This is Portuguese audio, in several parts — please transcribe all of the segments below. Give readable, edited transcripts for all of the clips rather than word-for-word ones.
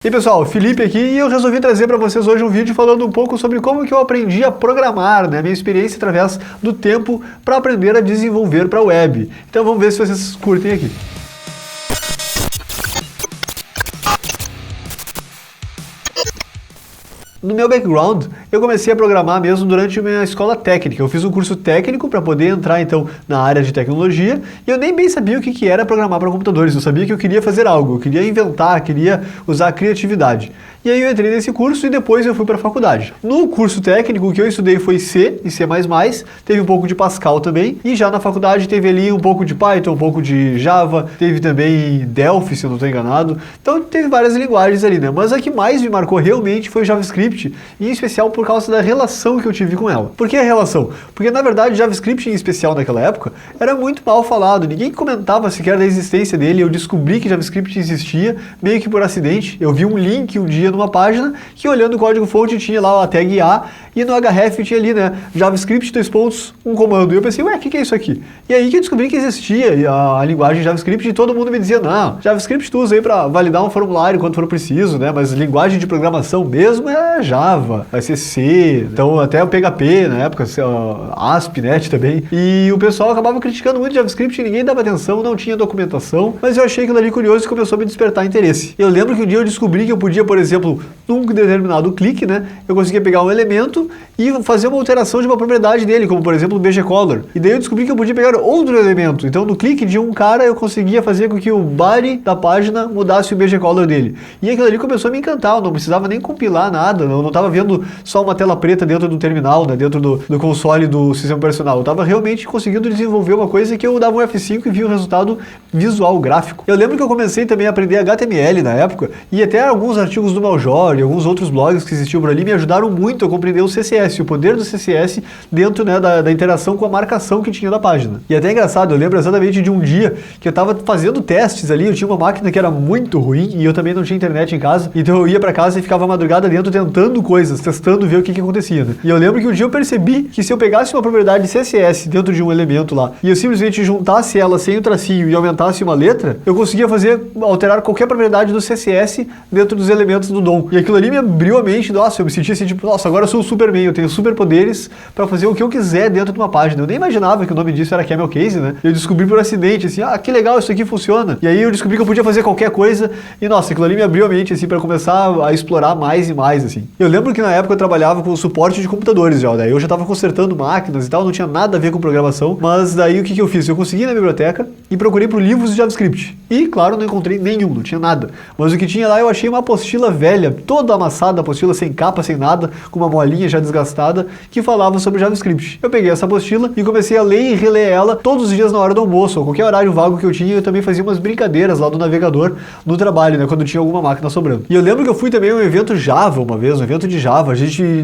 E aí pessoal, Felipe aqui e eu resolvi trazer para vocês hoje um vídeo falando um pouco sobre como que eu aprendi a programar, né? Minha experiência através do tempo para aprender a desenvolver para a web. Então vamos ver se vocês curtem aqui. No meu background, eu comecei a programar mesmo durante a minha escola técnica. Eu fiz um curso técnico para poder entrar então na área de tecnologia e eu nem bem sabia o que era programar para computadores. Eu sabia que eu queria fazer algo, eu queria inventar, queria usar a criatividade. E aí eu entrei nesse curso e depois eu fui para a faculdade. No curso técnico, o que eu estudei foi C e C++, teve um pouco de Pascal também, e já na faculdade teve ali um pouco de Python, um pouco de Java, teve também Delphi, se eu não estou enganado. Então teve várias linguagens ali, né? Mas a que mais me marcou realmente foi JavaScript, e em especial por causa da relação que eu tive com ela. Por que a relação? Porque na verdade JavaScript em especial naquela época era muito mal falado, ninguém comentava sequer da existência dele. Eu descobri que JavaScript existia meio que por acidente. Eu vi um link um dia numa página que, olhando o código-fonte, tinha lá a tag A e no href tinha ali, né, JavaScript, um comando. E eu pensei, ué, o que é isso aqui? E aí que eu descobri que existia a linguagem JavaScript e todo mundo me dizia, não, JavaScript tu usa aí para validar um formulário quando for preciso, né, mas linguagem de programação mesmo é Java, vai ser C, então até o PHP na época, ASP.NET também. E o pessoal acabava criticando muito JavaScript, ninguém dava atenção, não tinha documentação, mas eu achei aquilo ali curioso e começou a me despertar interesse. Eu lembro que um dia eu descobri que eu podia, por exemplo, num determinado clique, né, eu conseguia pegar um elemento e fazer uma alteração de uma propriedade dele, como por exemplo o BGColor. E daí eu descobri que eu podia pegar outro elemento. Então no clique de um cara eu conseguia fazer com que o body da página mudasse o BGColor dele. E aquilo ali começou a me encantar, eu não precisava nem compilar nada, eu não estava vendo só uma tela preta dentro do terminal, né, dentro do console do sistema operacional. Eu estava realmente conseguindo desenvolver uma coisa que eu dava um F5 e via o resultado visual, gráfico. Eu lembro que eu comecei também a aprender HTML na época, e até alguns artigos do Maljor e alguns outros blogs que existiam por ali me ajudaram muito a compreender o CSS, o poder do CSS dentro, né, da interação com a marcação que tinha da página. E até é engraçado, eu lembro exatamente de um dia que eu estava fazendo testes ali, eu tinha uma máquina que era muito ruim e eu também não tinha internet em casa, então eu ia para casa e ficava a madrugada dentro tentando coisas, testando, ver o que acontecia, né? E eu lembro que um dia eu percebi que se eu pegasse uma propriedade CSS dentro de um elemento lá e eu simplesmente juntasse ela sem o tracinho e aumentasse uma letra, eu conseguia alterar qualquer propriedade do CSS dentro dos elementos do DOM. E aquilo ali me abriu a mente, nossa, eu me senti assim, tipo, nossa, agora eu sou o Superman, eu tenho superpoderes para fazer o que eu quiser dentro de uma página. Eu nem imaginava que o nome disso era Camel Case, né? Eu descobri por acidente, assim, que legal, isso aqui funciona. E aí eu descobri que eu podia fazer qualquer coisa e, nossa, aquilo ali me abriu a mente, assim, para começar a explorar mais e mais, assim. Eu lembro que na época eu trabalhava com suporte de computadores já, daí eu já estava consertando máquinas e tal, não tinha nada a ver com programação, mas daí o que eu fiz? Eu consegui ir na biblioteca e procurei por livros de JavaScript. E, claro, não encontrei nenhum, não tinha nada. Mas o que tinha lá eu achei uma apostila velha, toda amassada, apostila sem capa, sem nada, com uma molinha já desgastada, que falava sobre JavaScript. Eu peguei essa apostila e comecei a ler e reler ela todos os dias na hora do almoço, ou qualquer horário vago que eu tinha. Eu também fazia umas brincadeiras lá do navegador no trabalho, né, quando tinha alguma máquina sobrando. E eu lembro que eu fui também a um evento Java uma vez, um evento de Java.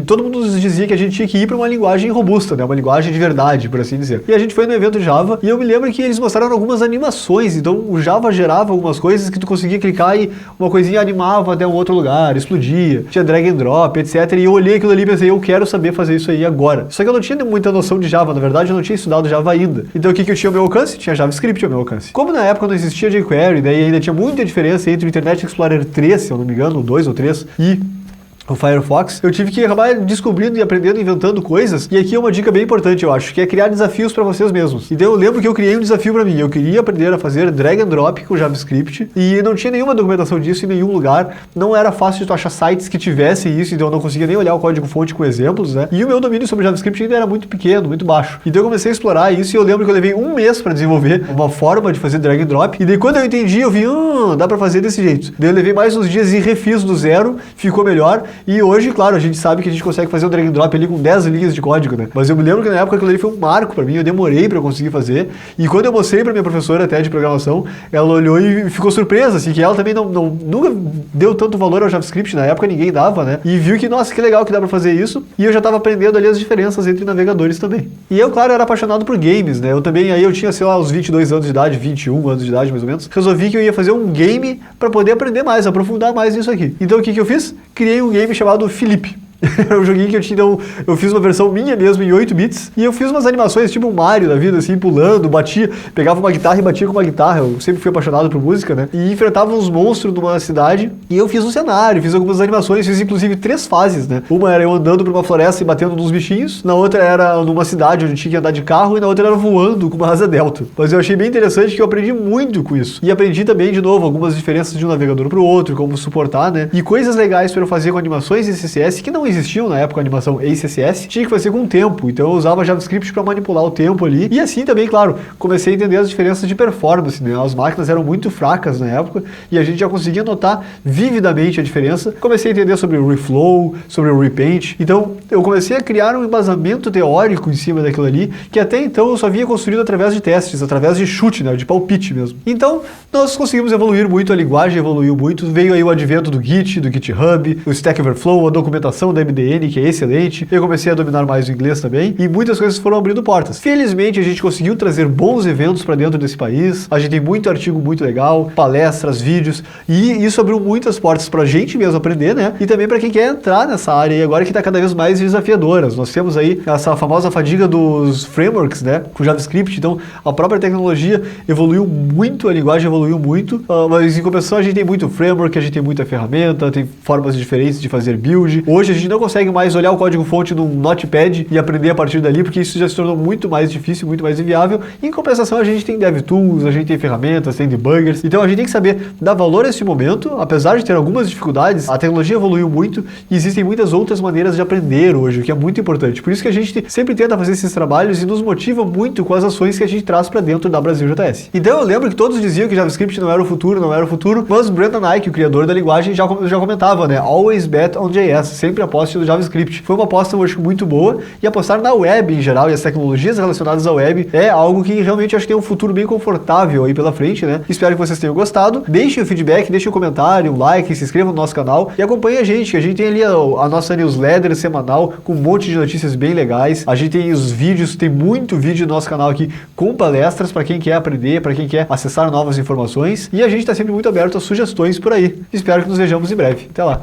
Todo mundo nos dizia que a gente tinha que ir para uma linguagem robusta, né, uma linguagem de verdade, por assim dizer. E a gente foi no evento Java e eu me lembro que eles mostraram algumas animações, então o Java gerava algumas coisas que tu conseguia clicar e uma coisinha animava até um outro lugar, explodia, tinha drag and drop, etc. E eu olhei aquilo ali e pensei, eu quero saber fazer isso aí agora. Só que eu não tinha muita noção de Java, na verdade eu não tinha estudado Java ainda. Então o que eu tinha ao meu alcance? Tinha JavaScript ao meu alcance. Como na época não existia jQuery, daí ainda tinha muita diferença entre o Internet Explorer 3, se eu não me engano, o 2 ou 3, e o Firefox, eu tive que acabar descobrindo e aprendendo, inventando coisas. E aqui é uma dica bem importante, eu acho, que é criar desafios para vocês mesmos. Então eu lembro que eu criei um desafio para mim. Eu queria aprender a fazer drag and drop com JavaScript e não tinha nenhuma documentação disso em nenhum lugar. Não era fácil de tu achar sites que tivessem isso, então eu não conseguia nem olhar o código-fonte com exemplos, né? E o meu domínio sobre JavaScript ainda era muito pequeno, muito baixo. Então eu comecei a explorar isso e eu lembro que eu levei um mês para desenvolver uma forma de fazer drag and drop. E daí quando eu entendi, eu vi, dá para fazer desse jeito. Daí eu levei mais uns dias e refiz do zero, ficou melhor. E hoje, claro, a gente sabe que a gente consegue fazer um drag and drop ali com 10 linhas de código, né? Mas eu me lembro que na época aquilo ali foi um marco pra mim, eu demorei pra conseguir fazer. E quando eu mostrei pra minha professora até de programação, ela olhou e ficou surpresa, assim, que ela também nunca deu tanto valor ao JavaScript, na época ninguém dava, né? E viu que, nossa, que legal que dá pra fazer isso. E eu já tava aprendendo ali as diferenças entre navegadores também. E eu, claro, era apaixonado por games, né? Eu também, aí eu tinha, sei lá, uns 22 anos de idade, 21 anos de idade mais ou menos. Resolvi que eu ia fazer um game pra poder aprender mais, aprofundar mais nisso aqui. Então o que eu fiz? Criei um game chamado Felipe. Era um joguinho que eu fiz uma versão minha mesmo em 8 bits, e eu fiz umas animações tipo um Mario da vida, assim, pulando, batia, pegava uma guitarra e batia com uma guitarra, eu sempre fui apaixonado por música, né, e enfrentava uns monstros numa cidade, e eu fiz um cenário, fiz algumas animações, fiz inclusive 3 fases, né, uma era eu andando por uma floresta e batendo nos bichinhos, na outra era numa cidade onde tinha que andar de carro, e na outra era voando com uma asa delta. Mas eu achei bem interessante que eu aprendi muito com isso, e aprendi também, de novo, algumas diferenças de um navegador pro outro, como suportar, né, e coisas legais para eu fazer com animações em CSS que não existiam na época, a animação em CSS, tinha que fazer com o tempo, então eu usava JavaScript para manipular o tempo ali, e assim também, claro, comecei a entender as diferenças de performance, né, as máquinas eram muito fracas na época, e a gente já conseguia notar vividamente a diferença, comecei a entender sobre o reflow, sobre o repaint, então eu comecei a criar um embasamento teórico em cima daquilo ali, que até então eu só havia construído através de testes, através de chute, né, de palpite mesmo. Então, nós conseguimos evoluir muito, a linguagem evoluiu muito, veio aí o advento do Git, do GitHub, o Stack Overflow, a documentação da MDN, que é excelente, eu comecei a dominar mais o inglês também, e muitas coisas foram abrindo portas. Felizmente, a gente conseguiu trazer bons eventos para dentro desse país, a gente tem muito artigo muito legal, palestras, vídeos, e isso abriu muitas portas pra gente mesmo aprender, né, e também para quem quer entrar nessa área e agora que tá cada vez mais desafiadoras. Nós temos aí essa famosa fadiga dos frameworks, né, com JavaScript, então a própria tecnologia evoluiu muito, a linguagem evoluiu muito, mas em compensação a gente tem muito framework, a gente tem muita ferramenta, tem formas diferentes de fazer build. Hoje a gente não consegue mais olhar o código-fonte num notepad e aprender a partir dali, porque isso já se tornou muito mais difícil, muito mais inviável. Em compensação, a gente tem DevTools, a gente tem ferramentas, tem debuggers. Então a gente tem que saber dar valor a esse momento, apesar de ter algumas dificuldades, a tecnologia evoluiu muito e existem muitas outras maneiras de aprender hoje, o que é muito importante. Por isso que a gente sempre tenta fazer esses trabalhos e nos motiva muito com as ações que a gente traz para dentro da Brasil JS. Então eu lembro que todos diziam que JavaScript não era o futuro, mas Brendan Eich, o criador da linguagem, já comentava, né? Always bet on JS, sempre aposte no JavaScript. Foi uma aposta, eu acho, muito boa, e apostar na web em geral e as tecnologias relacionadas à web é algo que realmente acho que tem um futuro bem confortável aí pela frente, né? Espero que vocês tenham gostado. Deixem o feedback, deixem um comentário, um like, se inscrevam no nosso canal e acompanhem a gente, que a gente tem ali a nossa newsletter semanal com um monte de notícias bem legais. A gente tem os vídeos, tem muito vídeo no nosso canal aqui com palestras para quem quer aprender, para quem quer acessar novas informações, e a gente está sempre muito aberto a sugestões por aí. Espero que nos vejamos em breve. Até lá!